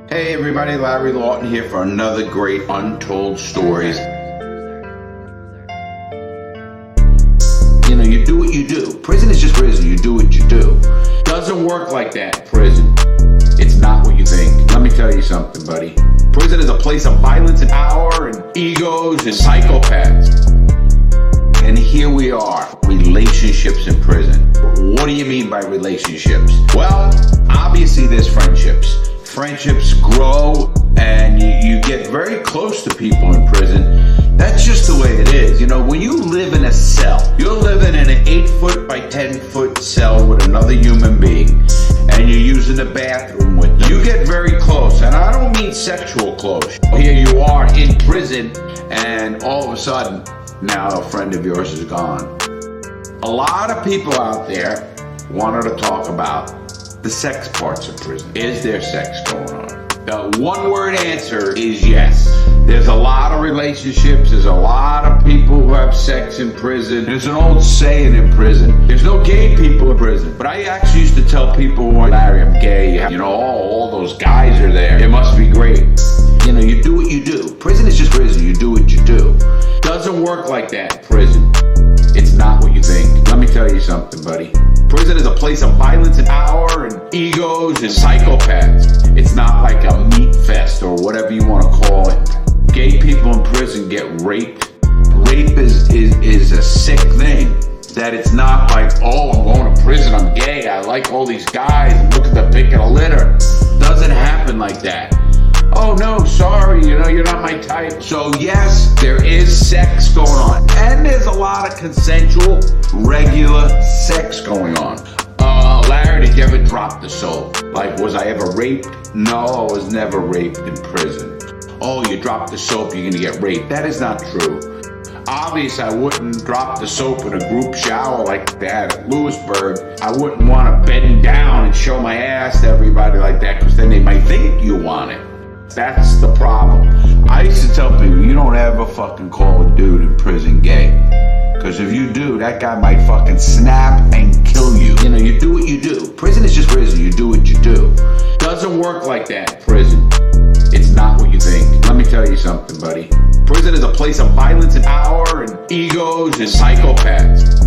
Hey everybody, Larry Lawton here for another great Untold Stories. You know, you do what you do. Prison is just prison. You do what you do. Doesn't work like that in prison. It's not what you think. Let me tell you something, buddy. Prison is a place of violence and power and egos and psychopaths. And here we are, relationships in prison. What do you mean by relationships? Well, obviously there's friendships. Friendships grow and you get very close to people in prison. That's just the way it is. You know, when you live in a cell, you're living in an 8-foot by 10-foot cell with another human being, and you're using the bathroom with them. You get very close, and I don't mean sexual close. Here you are in prison, and all of a sudden, now a friend of yours is gone. A lot of people out there wanted to talk about the sex parts of prison. Is there sex going on? The one-word answer is yes. There's a lot of relationships. There's a lot of people who have sex in prison. There's an old saying in prison, there's no gay people in prison. But I actually used to tell people, Larry, I'm gay. You know, all those guys are there. It must be great. You know, you do what you do. Prison is just prison. You do what you do. Doesn't work like that in prison. It's not what you think. Let me tell you something, buddy. Prison is a place of violence and power and egos and psychopaths. It's not like a meat fest or whatever you want to call it. Gay people in prison get raped. Rape is a sick thing. That it's not like, oh, I'm going to prison, I'm gay, I like all these guys, look at the pick of the litter. Doesn't happen like that. Oh no, sorry, you know, you're not my type. So yes, there is sex going on. And there's a lot of consensual, regular sex going on. Larry, did you ever drop the soap? Like, was I ever raped? No, I was never raped in prison. Oh, you dropped the soap, you're gonna get raped. That is not true. Obviously, I wouldn't drop the soap in a group shower like that at Lewisburg. I wouldn't want to bend down and show my ass to everybody like that, because then they might think you want it. That's the problem. I used to tell people, you don't ever fucking call a dude in prison gay. Because if you do, that guy might fucking snap and kill you. You know, you do what you do. Prison is just prison. You do what you do. Doesn't work like that in prison. It's not what you think. Let me tell you something, buddy. Prison is a place of violence and power and egos and psychopaths.